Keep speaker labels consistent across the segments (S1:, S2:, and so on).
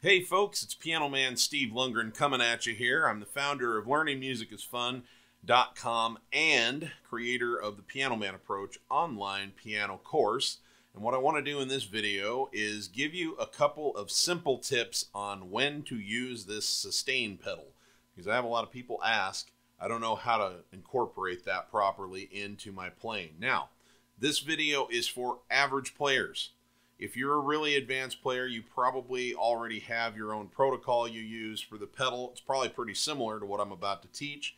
S1: Hey folks, it's Piano Man Steve Lungrin coming at you here. I'm the founder of LearningMusicIsFun.com and creator of the Piano Man Approach online piano course. And what I want to do in this video is give you a couple of simple tips on when to use this sustain pedal. Because I have a lot of people ask, I don't know how to incorporate that properly into my playing. Now, this video is for average players. If you're a really advanced player, you probably already have your own protocol you use for the pedal. It's probably pretty similar to what I'm about to teach.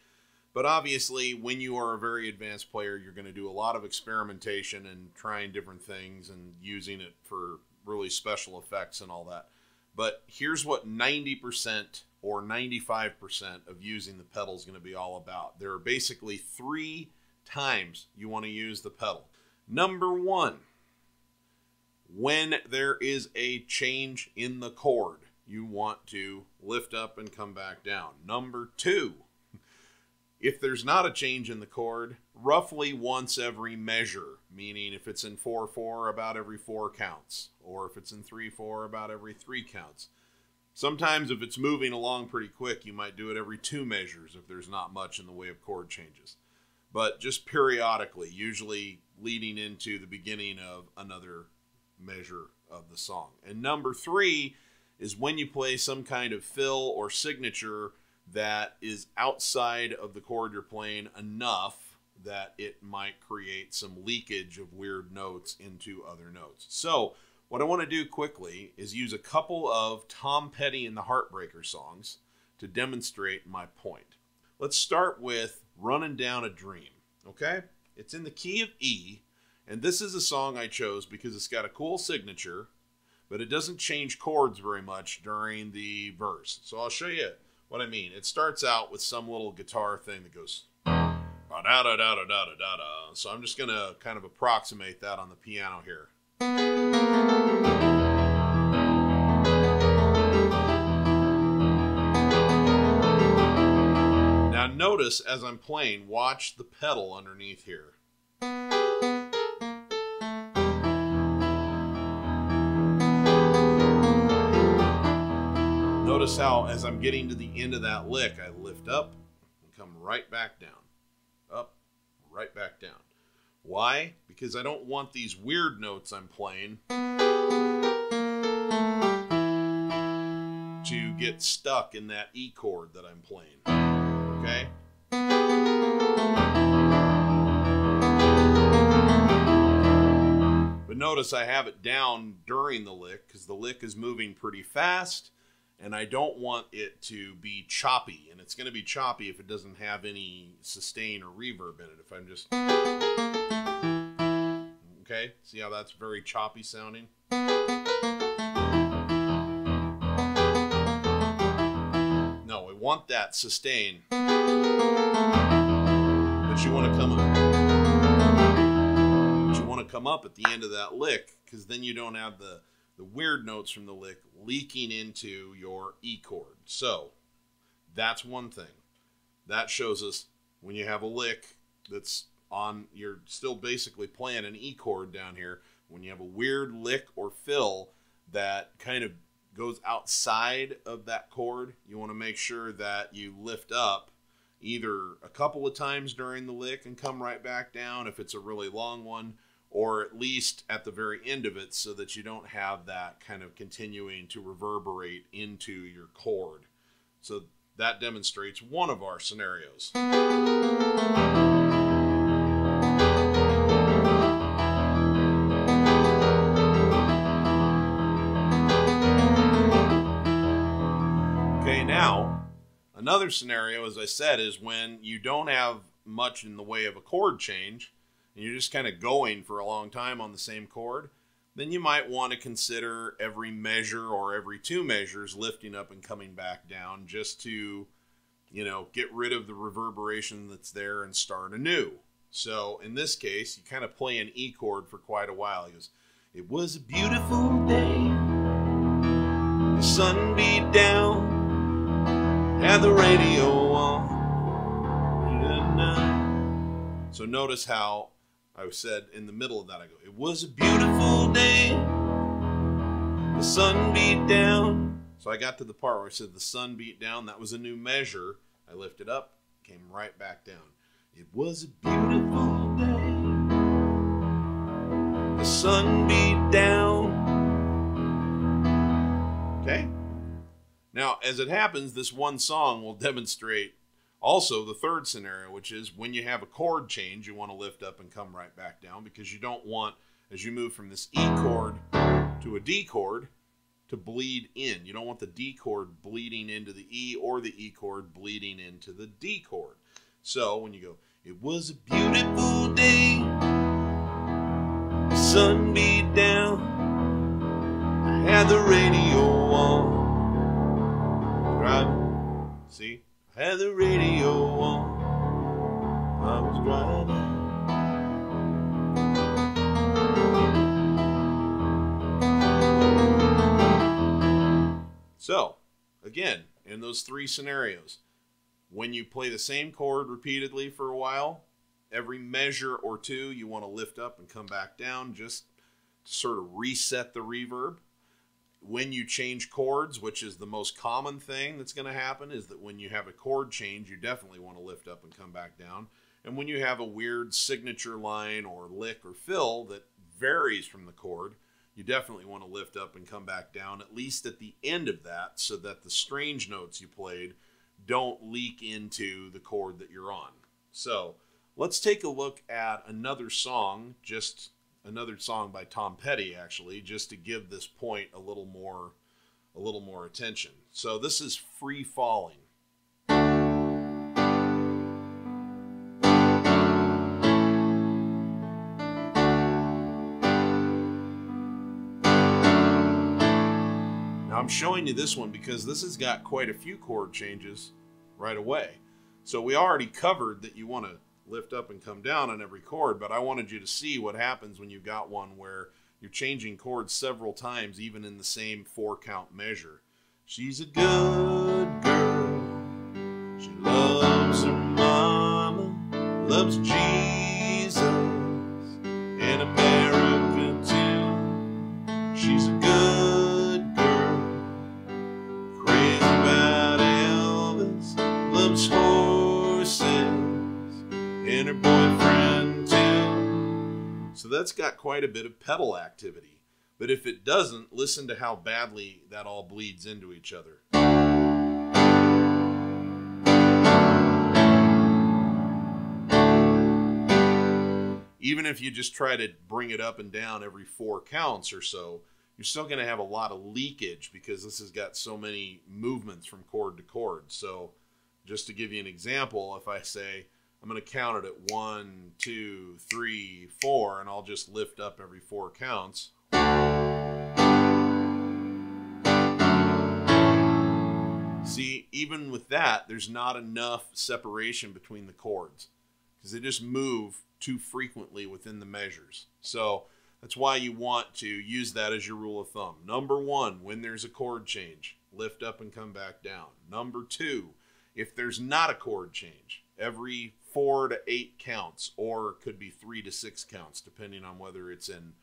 S1: But obviously, when you are a very advanced player, you're going to do a lot of experimentation and trying different things and using it for really special effects and all that. But here's what 90% or 95% of using the pedal is going to be all about. There are basically 3 times you want to use the pedal. Number 1. When there is a change in the chord, you want to lift up and come back down. Number 2, if there's not a change in the chord, roughly once every measure, meaning if it's in 4/4, about every 4 counts, or if it's in 3/4, about every 3 counts. Sometimes if it's moving along pretty quick, you might do it every 2 measures if there's not much in the way of chord changes. But just periodically, usually leading into the beginning of another measure of the song. And number 3 is when you play some kind of fill or signature that is outside of the chord you're playing enough that it might create some leakage of weird notes into other notes. So what I want to do quickly is use a couple of Tom Petty and the Heartbreaker songs to demonstrate my point. Let's start with Running Down a Dream. Okay? It's in the key of E. And this is a song I chose because it's got a cool signature, but it doesn't change chords very much during the verse. So I'll show you what I mean. It starts out with some little guitar thing that goes da-da-da-da-da-da-da-da. So I'm just going to kind of approximate that on the piano here. Now notice as I'm playing, watch the pedal underneath here. Notice how, as I'm getting to the end of that lick, I lift up and come right back down. Up, right back down. Why? Because I don't want these weird notes I'm playing to get stuck in that E chord that I'm playing. Okay? But notice I have it down during the lick because the lick is moving pretty fast. And I don't want it to be choppy. And it's going to be choppy if it doesn't have any sustain or reverb in it. If I'm just... Okay? See how that's very choppy sounding? No, we want that sustain. But you want to come up. But you want to come up at the end of that lick, because then you don't have the weird notes from the lick leaking into your E chord. So that's one thing. That shows us when you have a lick that's on, you're still basically playing an E chord down here. When you have a weird lick or fill that kind of goes outside of that chord, you want to make sure that you lift up either a couple of times during the lick and come right back down if it's a really long one, or at least at the very end of it so that you don't have that kind of continuing to reverberate into your chord. So that demonstrates one of our scenarios. Okay, now, another scenario, as I said, is when you don't have much in the way of a chord change, and you're just kind of going for a long time on the same chord, then you might want to consider every measure or every 2 measures lifting up and coming back down just to, you know, get rid of the reverberation that's there and start anew. So in this case, you kind of play an E chord for quite a while. He goes, "It was a beautiful day, the sun beat down, had the radio on." So notice how I said in the middle of that, I go, "It was a beautiful day, the sun beat down." So I got to the part where I said the sun beat down. That was a new measure. I lifted up, came right back down. It was a beautiful day. The sun beat down. Okay? Now, as it happens, this one song will demonstrate also the third scenario, which is when you have a chord change, you want to lift up and come right back down, because you don't want, as you move from this E chord to a D chord, to bleed in. You don't want the D chord bleeding into the E or the E chord bleeding into the D chord. So when you go, it was a beautiful day, the sun beat down, I had the radio on, driving, see, I had the radio on, I was driving. So, again, in those three scenarios, when you play the same chord repeatedly for a while, every measure or two you want to lift up and come back down just to sort of reset the reverb. When you change chords, which is the most common thing that's going to happen, is that when you have a chord change, you definitely want to lift up and come back down. And when you have a weird signature line or lick or fill that varies from the chord, you definitely want to lift up and come back down, at least at the end of that, so that the strange notes you played don't leak into the chord that you're on. So let's take a look at another song, just another song by Tom Petty, actually, just to give this point a little more attention. So this is Free Falling. I'm showing you this one because this has got quite a few chord changes right away. So we already covered that you want to lift up and come down on every chord, but I wanted you to see what happens when you've got one where you're changing chords several times, even in the same 4-count measure. She's a good girl. She loves her mama, loves Jesus, and America too. She's a good girl. Loves horses and her boyfriend too. So that's got quite a bit of pedal activity. But if it doesn't, listen to how badly that all bleeds into each other. Even if you just try to bring it up and down every 4 counts or so, you're still going to have a lot of leakage because this has got so many movements from chord to chord. So just to give you an example, if I say, I'm going to count it at 1, 2, 3, 4, and I'll just lift up every 4 counts. See, even with that, there's not enough separation between the chords because they just move too frequently within the measures. So that's why you want to use that as your rule of thumb. Number 1, when there's a chord change, lift up and come back down. Number 2, if there's not a chord change, every 4 to 8 counts, or it could be 3 to 6 counts, depending on whether it's in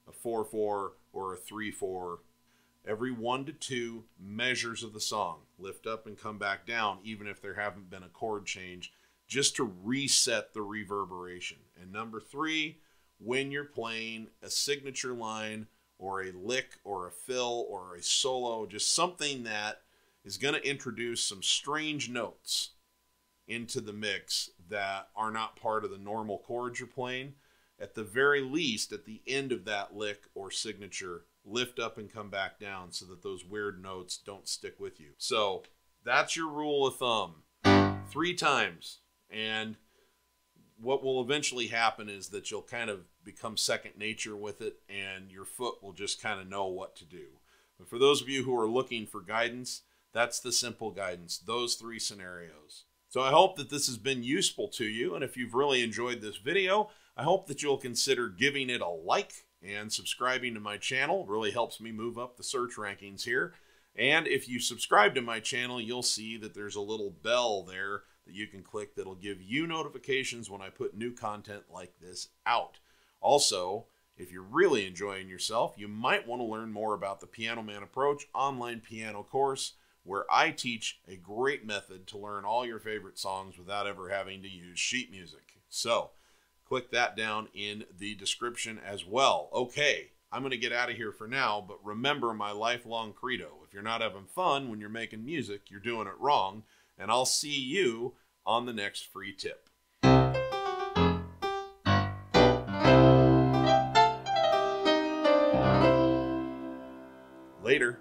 S1: a 4/4 or a 3/4. Every 1 to 2 measures of the song, lift up and come back down, even if there haven't been a chord change, just to reset the reverberation. And number 3, when you're playing a signature line or a lick or a fill or a solo, just something that is going to introduce some strange notes into the mix that are not part of the normal chords you're playing. At the very least, at the end of that lick or signature, lift up and come back down so that those weird notes don't stick with you. So that's your rule of thumb. 3 times. And what will eventually happen is that you'll kind of become second nature with it, and your foot will just kind of know what to do. But for those of you who are looking for guidance, that's the simple guidance, those 3 scenarios. So I hope that this has been useful to you, and if you've really enjoyed this video, I hope that you'll consider giving it a like and subscribing to my channel. It really helps me move up the search rankings here. And if you subscribe to my channel, you'll see that there's a little bell there that you can click that'll give you notifications when I put new content like this out. Also, If you're really enjoying yourself, you might want to learn more about the Piano Man Approach online piano course, where I teach a great method to learn all your favorite songs without ever having to use sheet music. So, click that down in the description as well. Okay, I'm going to get out of here for now, but remember my lifelong credo. If you're not having fun when you're making music, you're doing it wrong, and I'll see you on the next free tip. Later.